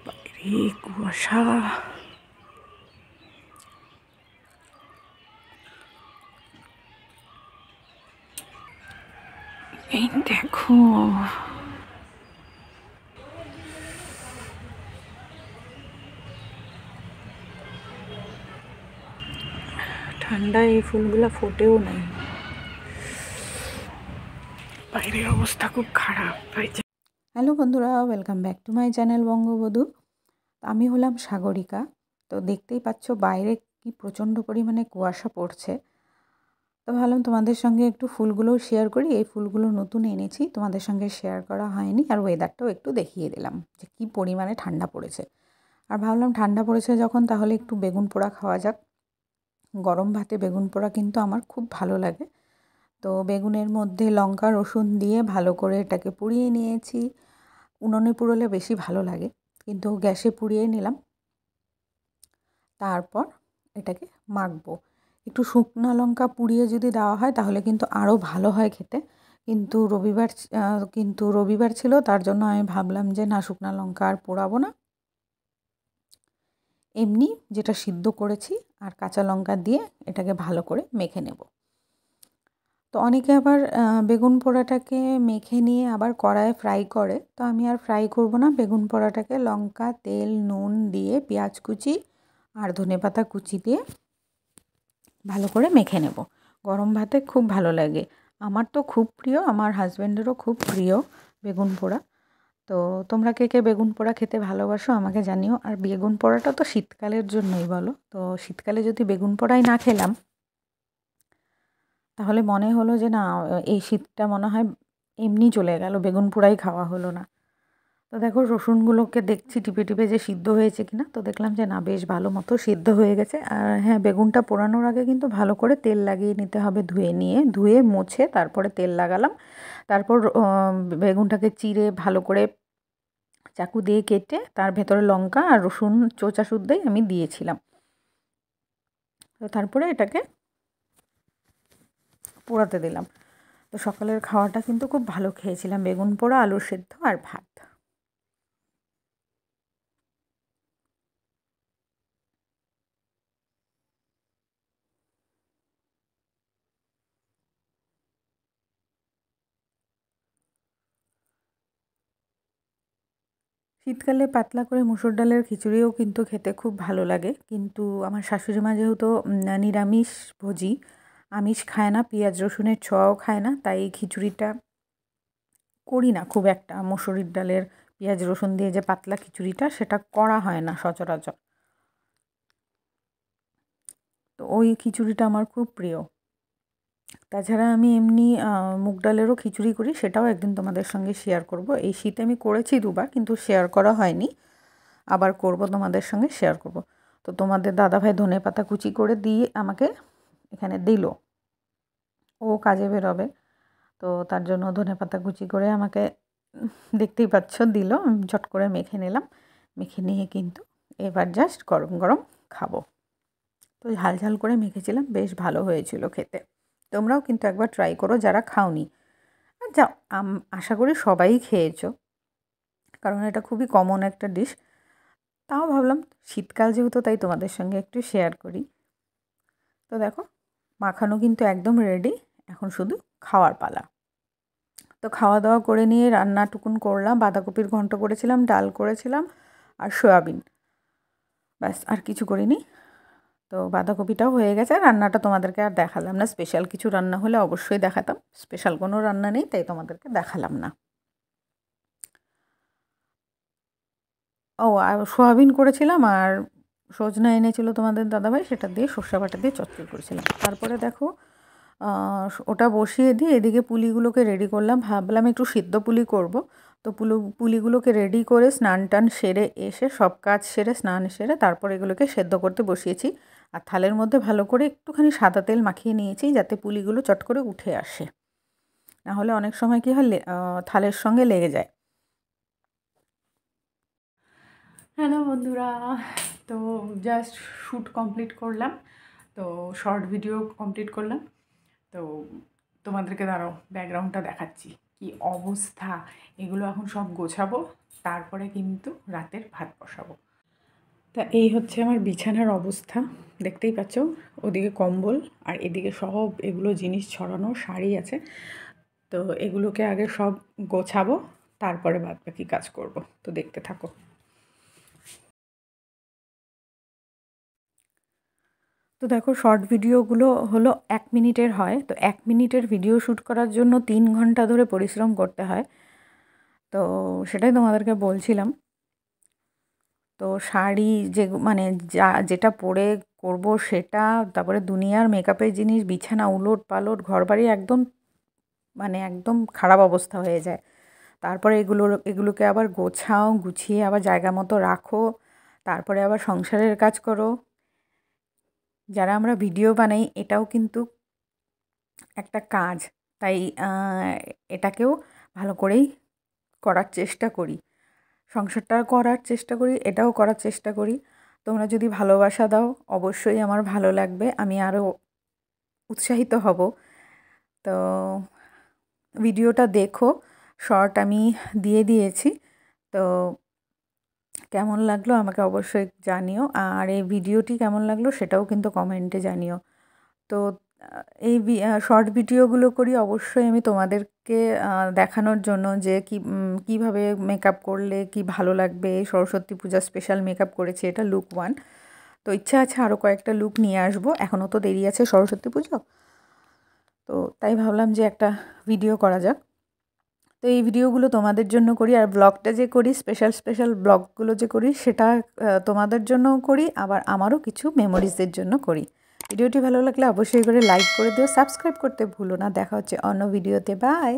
বাইরে কুয়াশা। এই দেখো, ঠান্ডায় এই ফুলগুলো ফোটেও নাই। বাইরের অবস্থা খুব খারাপ। হ্যালো বন্ধুরা, welcome back to my channel Bangabadhu. আমি হলাম সাগরিকা। তো দেখতেই পাচ্ছ বাইরে কি প্রচণ্ড পরিমাণে কুয়াশা পড়ছে। তো ভাবলাম তোমাদের সঙ্গে একটু ফুলগুলোও শেয়ার করি। এই ফুলগুলো নতুন এনেছি, তোমাদের সঙ্গে শেয়ার করা হয়নি। আর ওয়েদারটাও একটু দেখিয়ে দিলাম যে কী পরিমাণে ঠান্ডা পড়েছে। আর ভাবলাম ঠান্ডা পড়েছে যখন, তাহলে একটু বেগুন পোড়া খাওয়া যাক। গরম ভাতে বেগুন পোড়া কিন্তু আমার খুব ভালো লাগে। তো বেগুনের মধ্যে লঙ্কা রসুন দিয়ে ভালো করে এটাকে পুড়িয়ে নিয়েছি। উনুনে পুড়োলে বেশি ভালো লাগে, কিন্তু গ্যাসে পুড়িয়ে নিলাম। তারপর এটাকে মাখবো। একটু শুকনো লঙ্কা পুড়িয়ে যদি দেওয়া হয় তাহলে কিন্তু আরও ভালো হয় খেতে। কিন্তু রবিবার ছিল, তার জন্য আমি ভাবলাম যে না, শুকনো লঙ্কা আর পোড়াবো না, এমনি যেটা সিদ্ধ করেছি আর কাঁচা লঙ্কা দিয়ে এটাকে ভালো করে মেখে নেব। তো অনেকে আবার বেগুন পোড়াটাকে মেখে নিয়ে আবার কড়াইয়ে ফ্রাই করে। তো আমি আর ফ্রাই করব না, বেগুন পোড়াটাকে লঙ্কা তেল নুন দিয়ে পেঁয়াজ কুচি আর ধনেপাতা কুচি দিয়ে ভালো করে মেখে নেব। গরম ভাতে খুব ভালো লাগে। আমার তো খুব প্রিয়, আমার হাজব্যান্ডেরও খুব প্রিয় বেগুন পোড়া। তো তোমরা কে কে বেগুন পোড়া খেতে ভালোবাসো আমাকে জানিও। আর বেগুন পোড়াটা তো শীতকালের জন্যই বলো। তো শীতকালে যদি বেগুন পোড়াই না খেলাম, তাহলে মনে হলো যে না, এই শীতটা মনে হয় এমনি চলে গেল, বেগুন পোড়াই খাওয়া হলো না। তো দেখো রসুনগুলোকে দেখছি টিপে টিপে যে সিদ্ধ হয়েছে কিনা। তো দেখলাম যে না, বেশ ভালো মতো সিদ্ধ হয়ে গেছে। আর হ্যাঁ, বেগুনটা পোড়ানোর আগে কিন্তু ভালো করে তেল লাগিয়ে নিতে হবে, ধুয়ে মুছে তারপরে তেল লাগালাম। তারপর বেগুনটাকে চিড়ে ভালো করে চাকু দিয়ে কেটে তার ভেতরে লঙ্কা আর রসুন চোচা শুদ্ধই আমি দিয়েছিলাম। তো তারপরে এটাকে পোড়াতে দিলাম। তো সকালের খাওয়াটা কিন্তু খুব ভালো খেয়েছিলাম, বেগুন পোড়া, আলু সেদ্ধ আর ভাত। শীতকালে পাতলা করে মুসুর ডালের খিচুড়িও কিন্তু খেতে খুব ভালো লাগে। কিন্তু আমার শাশুড়ি মা যেহেতু নিরামিষ ভোজী, আমিষ খায় না, পেঁয়াজ রসুনের ছোঁয়াও খায় না, তাই এই খিচুড়িটা করি না খুব একটা। মসুরির ডালের পেঁয়াজ রসুন দিয়ে যে পাতলা খিচুড়িটা, সেটা করা হয় না সচরাচর। তো ওই খিচুড়িটা আমার খুব প্রিয়। তাছাড়া আমি এমনি মুগ ডালেরও খিচুড়ি করি, সেটাও একদিন তোমাদের সঙ্গে শেয়ার করব। এই শীতে আমি করেছি দুবার, কিন্তু শেয়ার করা হয়নি। আবার করব, তোমাদের সঙ্গে শেয়ার করব। তো তোমাদের দাদাভাই ধনেপাতা কুচি করে দিয়ে আমাকে এখানে দিল, ও কাজে বেরোবে। তো তার জন্য ধনেপাতা কুচি করে আমাকে দেখতেই পাচ্ছ দিল। আমি চট করে মেখে নিলাম। মেখে নিয়ে কিন্তু এবার জাস্ট গরম গরম খাবো। তো ঝাল ঝাল করে মেখেছিলাম, বেশ ভালো হয়েছিল খেতে। তোমরাও কিন্তু একবার ট্রাই করো যারা খাওনি। আর যা আশা করি সবাই খেয়েছো, কারণ এটা খুবই কমন একটা ডিশ। তাও ভাবলাম শীতকাল যেহেতু, তাই তোমাদের সঙ্গে একটু শেয়ার করি। তো দেখো, মাখানো কিন্তু একদম রেডি, এখন শুধু খাওয়ার পালা। তো খাওয়া দাওয়া করে নিয়ে রান্নাটুকুন করলাম। বাঁধাকপির ঘন্ট করেছিলাম, ডাল করেছিলাম আর সয়াবিন, ব্যাস আর কিছু করিনি। তো বাঁধাকপিটাও হয়ে গেছে। আর রান্নাটা তোমাদেরকে আর দেখালাম না, স্পেশাল কিছু রান্না হলে অবশ্যই দেখাতাম। স্পেশাল কোনো রান্না নেই, তাই তোমাদেরকে দেখালাম না। ও, আর সোয়াবিন করেছিলাম, আর সজনা এনেছিল তোমাদের দাদাভাই, সেটা দিয়ে সর্ষে বাটা দিয়ে চচ্চড়ি করেছিলাম। তারপরে দেখো, ওটা বসিয়ে দিয়ে এদিকে পুলিগুলোকে রেডি করলাম। ভাবলাম একটু সিদ্ধ পুলি করব। তো পুলিগুলোকে রেডি করে স্নান টান সেরে এসে, সব কাজ সেরে স্নান সেরে তারপর এগুলোকে সেদ্ধ করতে বসিয়েছি। আর থালের মধ্যে ভালো করে একটুখানি সাদা তেল মাখিয়ে নিয়েছি, যাতে পুলিগুলো চট করে উঠে আসে। নাহলে অনেক সময় কী হয়, থালের সঙ্গে লেগে যায়। হ্যালো বন্ধুরা, তো জাস্ট শ্যুট কমপ্লিট করলাম। তো শর্ট ভিডিও কমপ্লিট করলাম। তো তোমাদেরকে দাঁড়াও ব্যাকগ্রাউন্ডটা দেখাচ্ছি কি অবস্থা। এগুলো এখন সব গোছাবো, তারপরে কিন্তু রাতের ভাত বসাবো। তা এই হচ্ছে আমার বিছানার অবস্থা, দেখতেই পাচ্ছ। ওদিকে কম্বল আর এদিকে সব এগুলো জিনিস ছড়ানো, শাড়ি আছে। তো এগুলোকে আগে সব গোছাবো, তারপরে বাদ বাকি কাজ করব। তো দেখতে থাকো। তো দেখো, শর্ট ভিডিওগুলো হলো 1 মিনিটের হয়। তো 1 মিনিটের ভিডিও শ্যুট করার জন্য 3 ঘন্টা ধরে পরিশ্রম করতে হয়। তো সেটাই তোমাদেরকে বলছিলাম। তো শাড়ি যে মানে যেটা পরে করব সেটা, তারপরে দুনিয়ার মেকআপের জিনিস, বিছানা উলট পালট, ঘরবাড়ি একদম মানে একদম খারাপ অবস্থা হয়ে যায়। তারপরে এগুলোকে আবার গোছাও, গুছিয়ে আবার জায়গা মতো রাখো, তারপরে আবার সংসারের কাজ করো। যারা আমরা ভিডিও বানাই এটাও কিন্তু একটা কাজ, তাই এটাকেও ভালো করেই করার চেষ্টা করি। সংসারটা করার চেষ্টা করি, এটাও করার চেষ্টা করি। তোমরা যদি ভালোবাসা দাও অবশ্যই আমার ভালো লাগবে, আমি আরও উৎসাহিত হব। তো ভিডিওটা দেখো, শর্ট আমি দিয়ে দিয়েছি। তো কেমন লাগলো আমাকে অবশ্যই জানিও, আর এই ভিডিওটি কেমন লাগলো সেটাও কিন্তু কমেন্টে জানিও। তো এই শর্ট ভিডিওগুলো করি অবশ্যই আমি তোমাদেরকে দেখানোর জন্য যে কীভাবে মেকআপ করলে কি ভালো লাগবে। সরস্বতী পূজা স্পেশাল মেকআপ করেছি, এটা লুক 1। তো ইচ্ছা আছে আরও কয়েকটা লুক নিয়ে আসবো, এখনও তো দেরি আছে সরস্বতী পুজো। তো তাই ভাবলাম যে একটা ভিডিও করা যাক। তো এই ভিডিওগুলো তোমাদের জন্য করি, আর ব্লগটা যে করি, স্পেশাল ব্লগগুলো যে করি সেটা তোমাদের জন্যও করি, আবার আমারও কিছু মেমোরিজের জন্য করি। ভিডিওটি ভালো লাগলে অবশ্যই করে লাইক করে দিও, সাবস্ক্রাইব করতে ভুলো না। দেখা হচ্ছে অন্য ভিডিওতে, বাই।